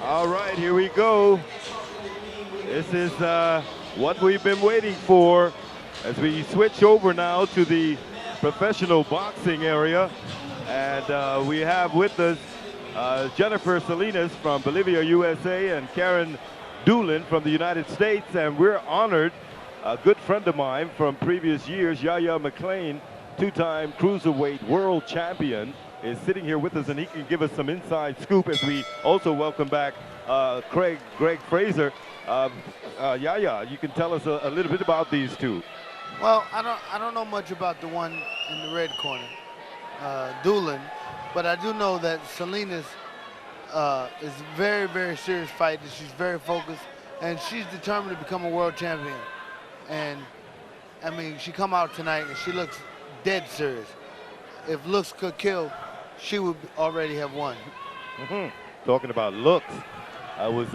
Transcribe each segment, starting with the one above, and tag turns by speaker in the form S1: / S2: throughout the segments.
S1: All right, here we go. This is what we've been waiting for as we switch over now to the professional boxing area. And we have with us Jennifer Salinas from Bolivia, USA, and Karen Dulin from the United States. And we're honored, a good friend of mine from previous years, Yaya McClain, two-time cruiserweight world champion, is sitting here with us, and he can give us some inside scoop as we also welcome back Greg Fraser. Yaya, you can tell us a little bit about these two.
S2: Well, I don't know much about the one in the red corner, Dulin, but I do know that Salinas is a very, very serious fighter. She's very focused, and she's determined to become a world champion. And I mean, she come out tonight and she looks dead serious. If looks could kill, she would already have won.
S1: Talking about looks, I was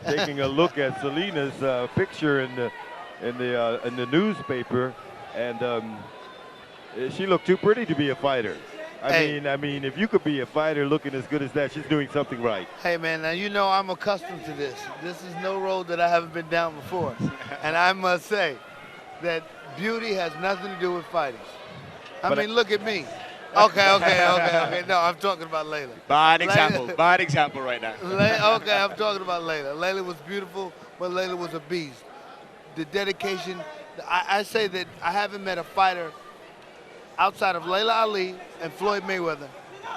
S1: taking a look at Selena's picture in the newspaper, and she looked too pretty to be a fighter. I mean, if you could be a fighter looking as good as that, she's doing something right.
S2: Hey man, now you know I'm accustomed to this. This is no road that I haven't been down before, and I must say that beauty has nothing to do with fighting. I mean, look at me. Okay. No, I'm talking about Layla.
S3: Bad example right now.
S2: Okay, I'm talking about Layla. Layla was beautiful, but Layla was a beast. The dedication, I say that I haven't met a fighter outside of Layla Ali and Floyd Mayweather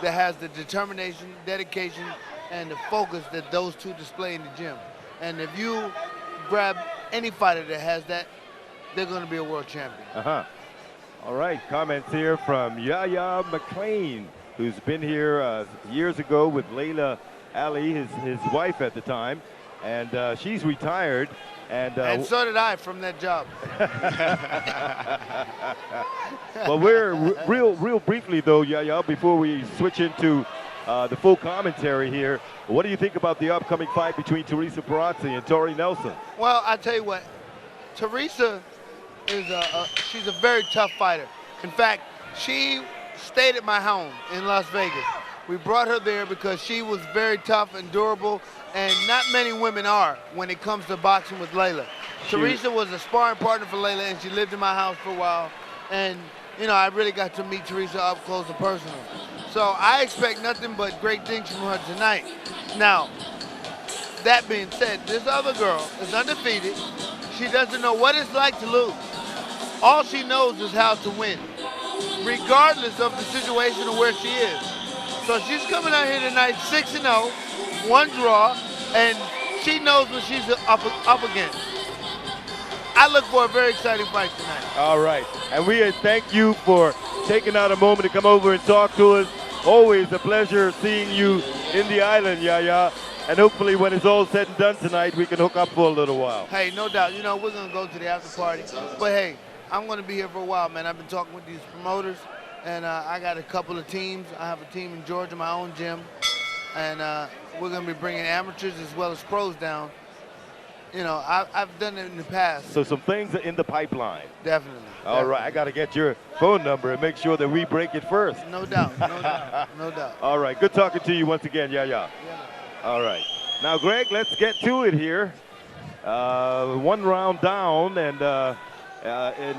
S2: that has the determination, dedication, and the focus that those two display in the gym. And if you grab any fighter that has that, they're going to be a world champion.
S1: All right, comments here from Yaya McClain, who's been here years ago with Layla Ali, his wife at the time, and she's retired.
S2: And so did I from that job.
S1: Well, we're real briefly though, Yaya, before we switch into the full commentary here, what do you think about the upcoming fight between Teresa Perazzi and Tori Nelson?
S2: Well, I tell you what, Teresa is she's a very tough fighter. In fact, she stayed at my home in Las Vegas. We brought her there because she was very tough and durable, and not many women are when it comes to boxing with Layla. Teresa was a sparring partner for Layla, and she lived in my house for a while. And, you know, I really got to meet Teresa up close and personal. So I expect nothing but great things from her tonight. Now, that being said, this other girl is undefeated. She doesn't know what it's like to lose. All she knows is how to win, regardless of the situation or where she is. So she's coming out here tonight 6-0, one draw, and she knows what she's up against. I look for a very exciting fight tonight.
S1: All right, and we thank you for taking out a moment to come over and talk to us. Always a pleasure seeing you in the island, Yaya. And hopefully when it's all said and done tonight, we can hook up for a little while.
S2: Hey, no doubt. You know, we're going to go to the after party. But hey, I'm going to be here for a while, man. I've been talking with these promoters, and I got a couple of teams. I have a team in Georgia, my own gym, and we're going to be bringing amateurs as well as pros down. You know, I've done it in the past.
S1: So some things are in the pipeline.
S2: Definitely.
S1: All right, I got to get your phone number and make sure that we break it first.
S2: No doubt, no doubt, no doubt.
S1: All right, good talking to you once again, Yaya. All right. Now, Greg, let's get to it here. One round down, and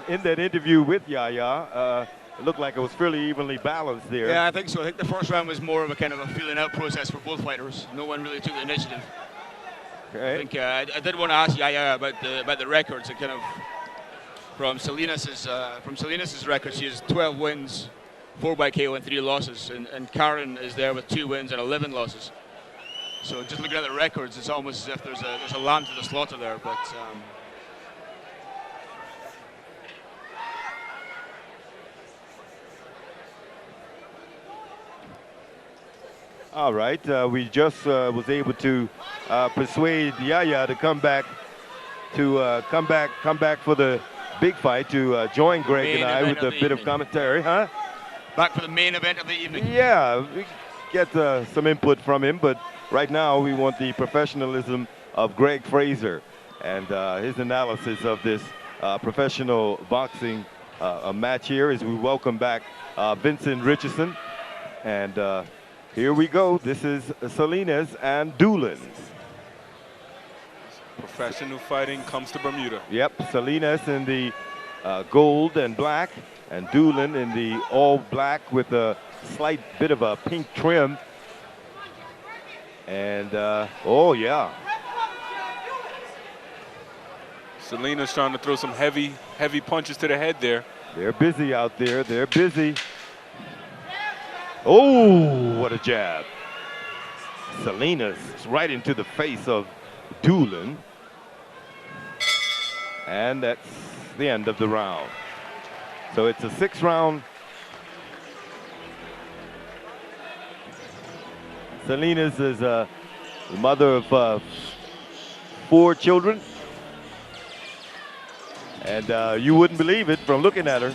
S1: in that interview with Yaya, it looked like it was fairly evenly balanced there.
S3: Yeah, I think so. I think the first round was more of a kind of a feeling out process for both fighters. No one really took the initiative.
S1: Okay.
S3: I think I did want to ask Yaya about the records. Kind of from Salinas' record, she has 12 wins, 4 by KO and 3 losses, and Karen is there with 2 wins and 11 losses. So just looking at the records, it's almost as if there's a lamb to the slaughter there. But
S1: all right, we just was able to persuade Yaya to come back for the big fight to join Greg and I with a bit of commentary, huh?
S3: Back for the main event of the evening.
S1: Yeah, we get some input from him, but right now we want the professionalism of Greg Fraser and his analysis of this professional boxing match here as we welcome back Vincent Richardson, and Here we go. This is Salinas and Dulin.
S4: Professional fighting comes to Bermuda.
S1: Yep, Salinas in the gold and black, and Dulin in the all black with a slight bit of a pink trim. And, oh yeah.
S4: Salinas trying to throw some heavy punches to the head there.
S1: They're busy out there. They're busy. Oh, what a jab. Salinas right into the face of Dulin. And that's the end of the round. So it's a 6-round. Salinas is the mother of 4 children. And you wouldn't believe it from looking at her.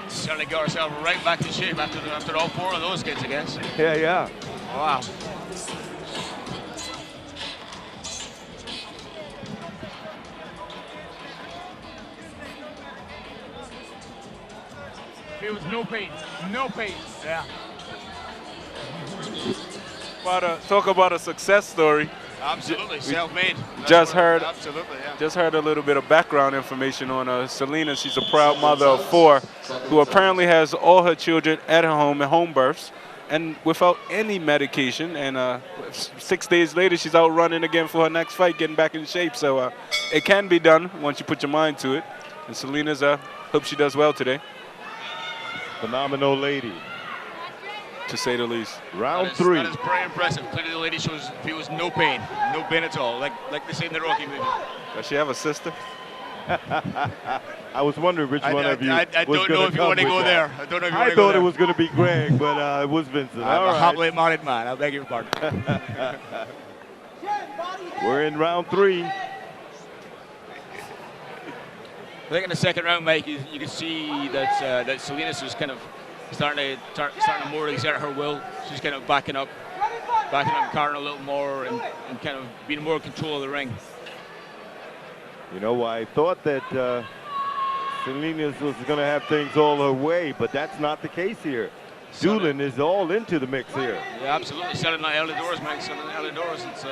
S3: Certainly got herself right back in shape after all 4 of those kids, I guess.
S1: Yeah, yeah.
S3: Wow. Feels no pain. No pain. Yeah.
S4: Talk about a success story.
S3: Absolutely, self-made.
S4: Just heard.
S3: Absolutely, yeah.
S4: Just heard a little bit of background information on Salinas. She's a proud mother of 4, who apparently has all her children at her home in home births, and without any medication. And 6 days later, she's out running again for her next fight, getting back in shape. So it can be done once you put your mind to it. And Salinas, hope she does well today,
S1: Phenomenal lady,
S4: to say the least.
S1: Round 3.
S3: That is very impressive. Clearly the lady feels no pain at all, like they say in the Rocky movie.
S4: Does she have a sister?
S1: I was wondering which one of you
S3: I don't know if you want to go there. I don't know if you want to go there.
S1: I thought it was going to be Greg, but it was Vincent.
S3: I'm
S1: All
S3: a
S1: right.
S3: happily married man. I beg your pardon.
S1: We're in round 3.
S3: I think in the second round, Mike, you can see that Salinas was kind of starting to more exert her will. She's kind of backing up Karen a little more and kind of being more in control of the ring.
S1: You know, I thought that Salinas was going to have things all her way, but that's not the case here. Dulin is all into the mix here.
S3: Yeah, absolutely. Selling that early doors, Mike. Selling the early doors. It's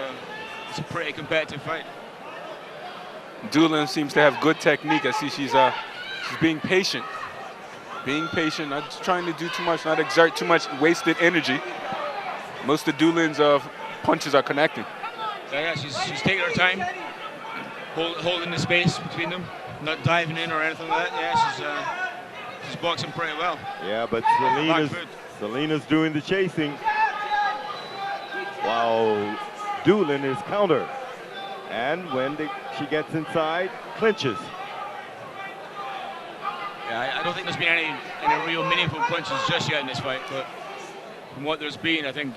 S3: a pretty competitive fight.
S4: Dulin seems to have good technique. I see she's being patient. Being patient, not trying to do too much, not exert too much wasted energy. Most of Dulin's punches are connecting.
S3: Yeah, she's taking her time, holding the space between them, not diving in or anything like that. Yeah, she's boxing pretty well.
S1: Yeah, but Salinas doing the chasing, while Dulin is counter. And when she gets inside, clinches.
S3: Yeah, I don't think there's been any real meaningful punches just yet in this fight, but from what there's been, I think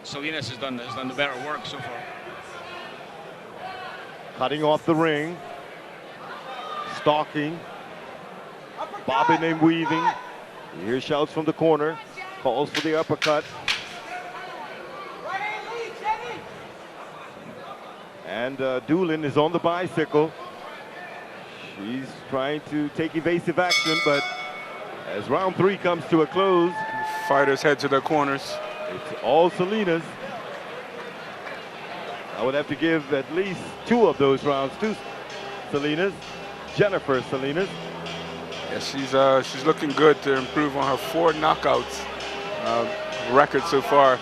S3: Salinas has done the better work so far.
S1: Cutting off the ring, stalking, bobbing and weaving. You hear shouts from the corner, calls for the uppercut. And Dulin is on the bicycle. She's trying to take evasive action, but as round 3 comes to a close,
S4: Fighters head to their corners.
S1: it's all Salinas. I would have to give at least 2 of those rounds to Salinas, Jennifer Salinas.
S4: Yeah, she's looking good to improve on her 4 knockouts record so far.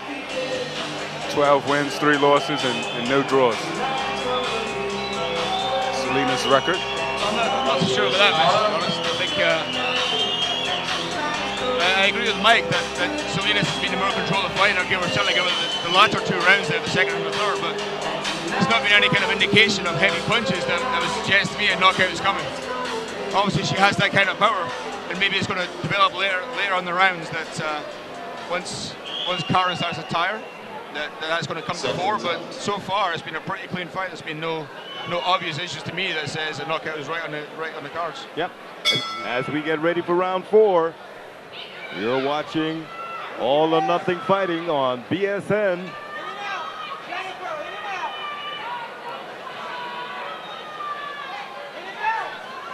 S4: 12 wins, 3 losses, and no draws. Salinas' record.
S3: I'm not so sure about that, man, to be honest. I think I agree with Mike that Salinas has been in more control of the fight. We're certainly given the latter 2 rounds there, the second and the third, but there's not been any kind of indication of heavy punches that would suggest to me a knockout is coming. Obviously, she has that kind of power, and maybe it's going to develop later on the rounds that once Karen starts to tire, that's going to come to the fore. But so far, it's been a pretty clean fight. There's been no obvious issues to me that says a knockout is right on the cards.
S1: Yep. As we get ready for round 4, you're watching All or Nothing Fighting on BSN.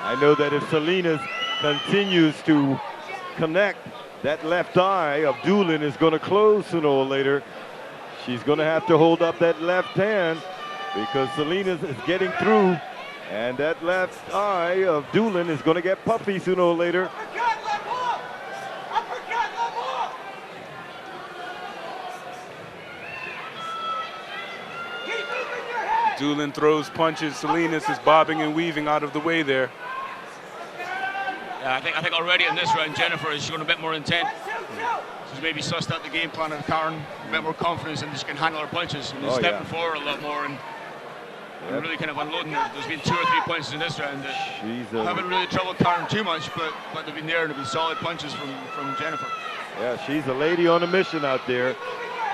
S1: I know that if Salinas continues to connect that left eye of Dulin is going to close sooner or later. She's going to have to hold up that left hand because Salinas is getting through. And that left eye of Dulin is going to get puffy sooner or later.
S4: Dulin throws punches. Salinas is bobbing and weaving out of the way there.
S3: Yeah, I think already in this round, Jennifer has shown a bit more intent. She's maybe sussed out the game plan of Karen, a bit more confidence, and she can handle her punches. And stepping forward a lot more and really kind of unloading her. There's been 2 or 3 punches in this round that haven't really troubled Karen too much, but they've been there and they've been solid punches from Jennifer.
S1: Yeah, she's a lady on a mission out there,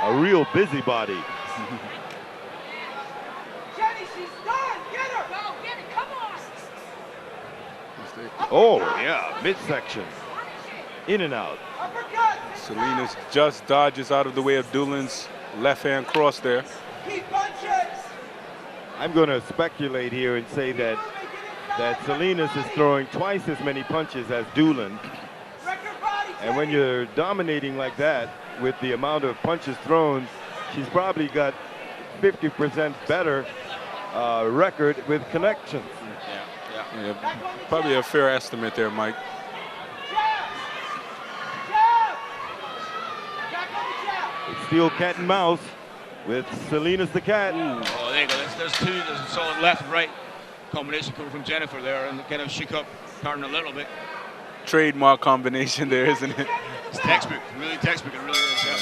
S1: a real busybody.
S5: Jenny, she's done. Get her. Go, get it. Come on.
S1: Oh, yeah, midsection. In and out.
S4: Salinas just dodges out of the way of Dulin's left hand cross there.
S1: I'm going to speculate here and say that Salinas is throwing twice as many punches as Dulin. And when you're dominating like that with the amount of punches thrown, she's probably got 50% better record with connections.
S4: Yeah, probably a fair estimate there, Mike.
S1: It's still cat and mouse with Salinas the cat.
S3: Oh, there you go. There's a solid left and right combination coming from Jennifer there, and kind of shook up Karen a little bit.
S4: Trademark combination there, isn't it?
S3: It's textbook, really textbook. It really is. Yeah.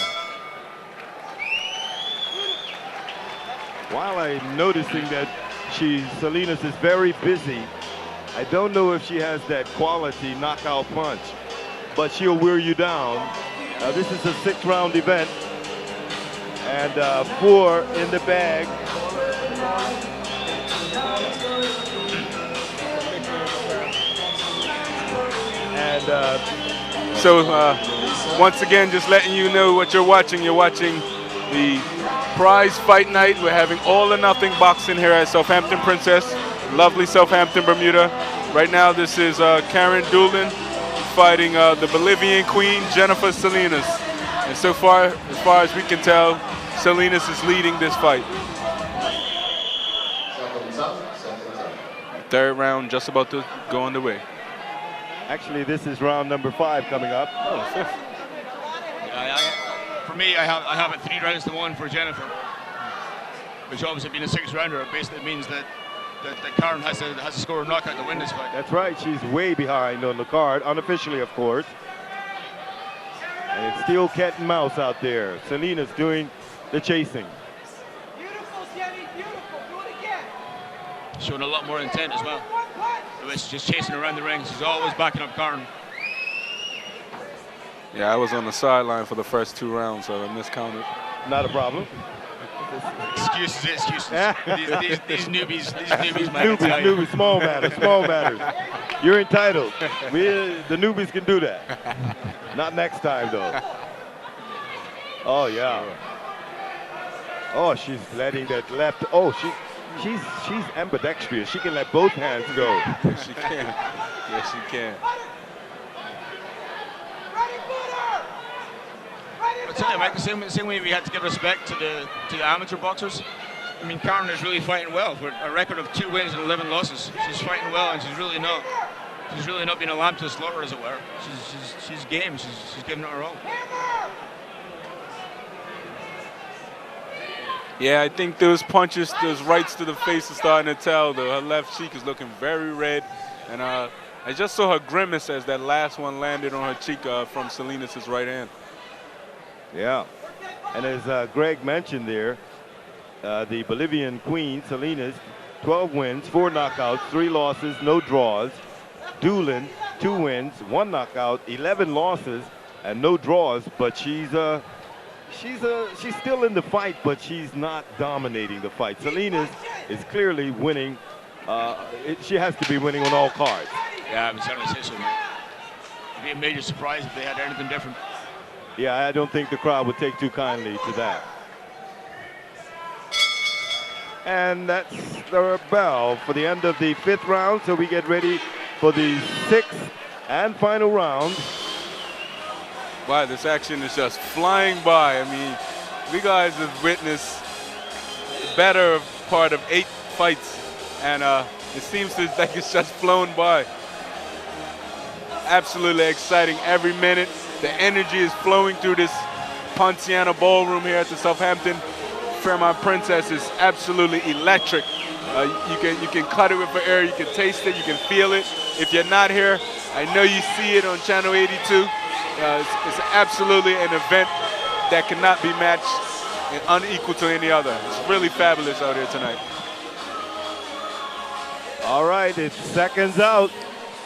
S1: While I'm noticing that Salinas is very busy, I don't know if she has that quality knockout punch, but she'll wear you down. This is a 6-round event, and 4 in the bag. And
S4: so once again, just letting you know what you're watching. You're watching the prize fight night. We're having all or nothing boxing here at Southampton Princess, lovely Southampton, Bermuda. Right now, this is Karen Dulin fighting the Bolivian queen, Jennifer Salinas. And so far as we can tell, Salinas is leading this fight. Third round just about to go underway.
S1: Actually, this is round number 5 coming up.
S4: Oh, 5th.
S3: For me, I have it 3 rounds to 1 for Jennifer, which obviously being a 6-rounder, basically means that Karen has to score a knockout to win this fight.
S1: That's right. She's way behind on the card, unofficially, of course. And it's still cat and mouse out there. Salinas doing the chasing.
S5: Beautiful, Jenny, beautiful. Do it again.
S3: Showing a lot more intent as well. She's just chasing around the ring. She's always backing up Karen.
S4: Yeah, I was on the sideline for the first 2 rounds, so I miscounted.
S1: Not a problem.
S3: Excuses. these newbies, man.
S1: Newbies, small matters. You're entitled. The newbies can do that. Not next time, though. Oh, yeah. Oh, she's letting that left. Oh, she's ambidextrous. She can let both hands go.
S4: Yes, she can. Yes, she can.
S3: I tell you, Mike, the same way we had to give respect to the amateur boxers. I mean, Karen is really fighting well. For a record of 2 wins and 11 losses, she's fighting well, and she's really not being a lamb to the slaughter, as it were. She's game. She's giving it her all.
S4: Yeah, I think those punches, those rights to the face are starting to tell, though. Her left cheek is looking very red, and I just saw her grimace as that last one landed on her cheek from Salinas' right hand.
S1: Yeah, and as Greg mentioned there, the Bolivian queen, Salinas, 12 wins, 4 knockouts, 3 losses, no draws. Dulin, 2 wins, 1 knockout, 11 losses, and no draws. But she's still in the fight, but she's not dominating the fight. Salinas is clearly winning. She has to be winning on all cards.
S3: Yeah, I was going to say so. It'd be a major surprise if they had anything different.
S1: Yeah, I don't think the crowd would take too kindly to that. And that's the bell for the end of the 5th round, so we get ready for the 6th and final round.
S4: Wow, this action is just flying by. I mean, we guys have witnessed the better part of 8 fights, and it seems like it's just flown by. Absolutely exciting every minute. The energy is flowing through this Ponciana ballroom here at the Southampton Fairmont Princess is absolutely electric. You can cut it with the air, you can taste it, you can feel it. If you're not here, I know you see it on Channel 82. It's absolutely an event that cannot be matched and unequal to any other. It's really fabulous out here tonight.
S1: All right, it's seconds out.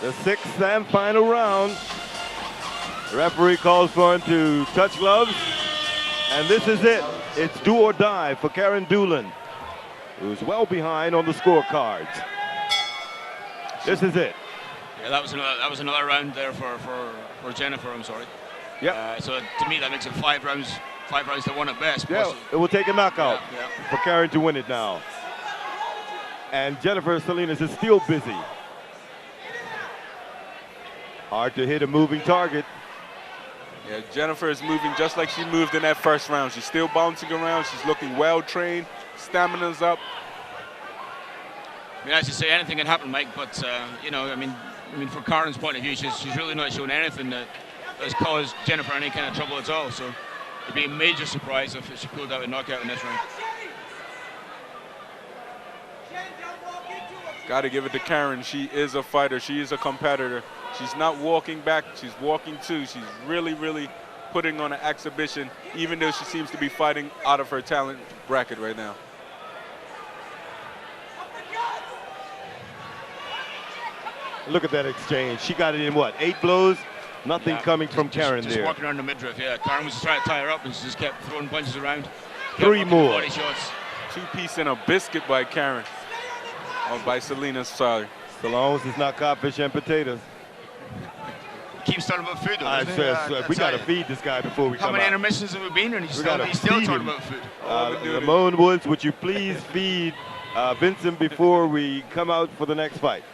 S1: The 6th and final round. The referee calls for him to touch gloves. And this is it. It's do or die for Karen Dulin, who's well behind on the scorecards. This is it.
S3: Yeah, that was another round there for Jennifer. I'm sorry.
S1: Yeah.
S3: So to me that makes it 5 rounds to 1 at best.
S1: Yeah, it will take a knockout
S3: Yeah.
S1: for Karen to win it now. And Jennifer Salinas is still busy. Hard to hit a moving target.
S4: Yeah, Jennifer is moving just like she moved in that first round. She's still bouncing around. She's looking well trained. Stamina's up.
S3: I mean, as you say, anything can happen, Mike. But you know, I mean, from Karen's point of view, she's really not shown anything that has caused Jennifer any kind of trouble at all. So it'd be a major surprise if she pulled out a knockout in this round.
S4: Got to give it to Karen. She is a fighter. She is a competitor. She's not walking back. She's walking too. She's really, really putting on an exhibition, even though she seems to be fighting out of her talent bracket right now.
S1: Look at that exchange. She got it in what, 8 blows? Nothing coming from Karen
S3: just
S1: there.
S3: Walking around the midriff, yeah. Karen was just trying to tie her up, and she just kept throwing punches around.
S1: 3 more.
S3: Body shots.
S4: 2-piece and a biscuit by Karen. Or by Salinas, sorry.
S1: So long as it's not codfish and potatoes.
S3: Keeps talking about food, though.
S1: I
S3: doesn't he?
S1: said, we got to feed this guy before we
S3: How
S1: come
S3: many
S1: out.
S3: intermissions have we been in? He's
S1: We
S3: still
S1: gotta
S3: talking
S1: feed him.
S3: about food.
S1: Ramon Woods, would you please feed Vincent before we come out for the next fight?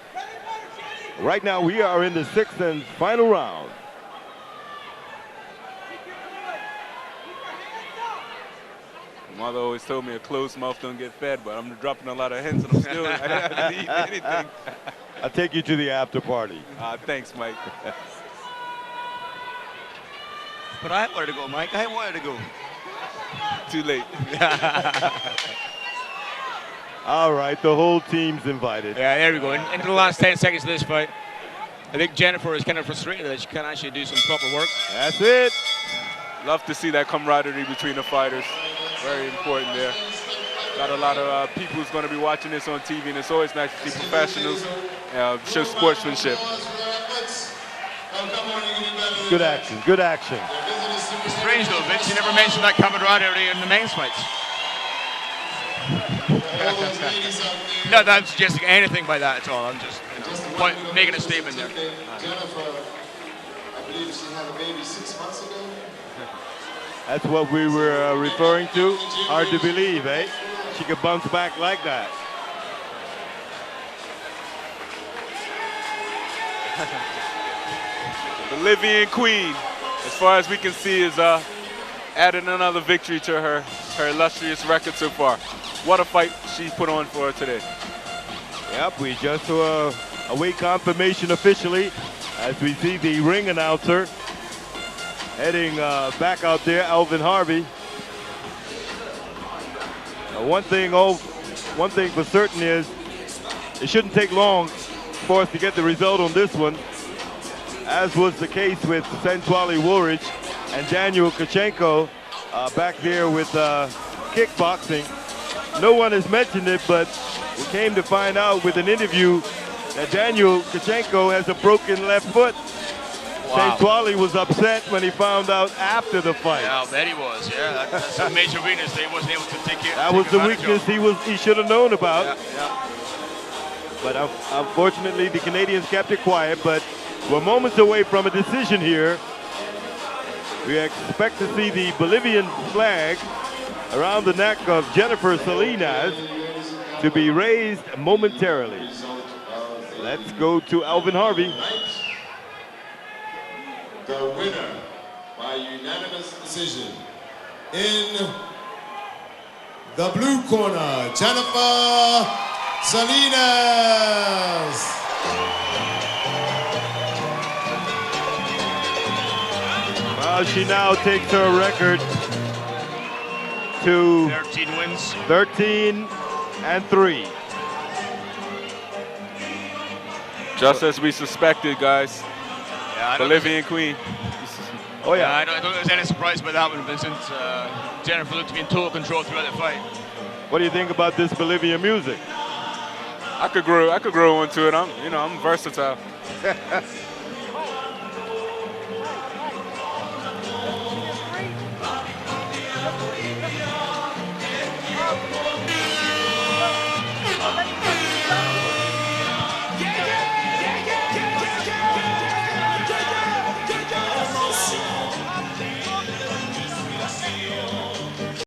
S1: Right now, we are in the 6th and final round.
S4: Mother always told me a closed mouth don't get fed, but I'm dropping a lot of hints and I'm still I haven't eaten anything.
S1: I'll take you to the after party.
S4: Thanks, Mike.
S3: But I wanted to go, Mike. I wanted to go.
S4: Too late.
S1: All right, the whole team's invited.
S3: Yeah, there we go. Into the last 10 seconds of this fight. I think Jennifer is kind of frustrated that she can't actually do some proper work.
S1: That's it.
S4: Love to see that camaraderie between the fighters. Very important there. Got a lot of people who's going to be watching this on TV, and it's always nice to see professionals show sportsmanship.
S1: Good action, good action.
S3: It's strange though, Vince, you never mentioned that camaraderie in the men's fights. Not that I'm suggesting anything by that at all. I'm just making a statement there.
S6: Jennifer, I believe she had a baby 6 months ago.
S1: That's what we were referring to. Hard to believe, eh? She could bounce back like that.
S4: Bolivian Queen, as far as we can see, is adding another victory to her illustrious record so far. What a fight she put on for her today.
S1: Yep, we just await confirmation officially as we see the ring announcer heading back out there, Alvin Harvey. One thing for certain is it shouldn't take long for us to get the result on this one, as was the case with Santuali Woolridge and Daniel Kachenko back there with kickboxing. No one has mentioned it, but we came to find out with an interview that Daniel Kachenko has a broken left foot.
S3: Wow.
S1: Santuali was upset when he found out after the fight.
S3: Yeah, I bet he was. Yeah, that's a major weakness that he wasn't able to take it.
S1: That was the weakness he should have known about.
S3: Yeah.
S1: But unfortunately, the Canadians kept it quiet. But we're moments away from a decision here. We expect to see the Bolivian flag around the neck of Jennifer Salinas to be raised momentarily. Let's go to Alvin Harvey.
S6: The winner by unanimous decision. In the blue corner, Jennifer Salinas.
S1: Well, she now takes her record to
S3: 13 wins.
S1: 13-3.
S4: Just as we suspected, guys.
S3: Yeah, I don't
S4: Bolivian queen.
S1: Oh yeah.
S3: I don't think there's any surprise about that one, Vincent. Jennifer looked to be in total control throughout the fight.
S1: What do you think about this Bolivian music?
S4: I could grow into it. I'm versatile.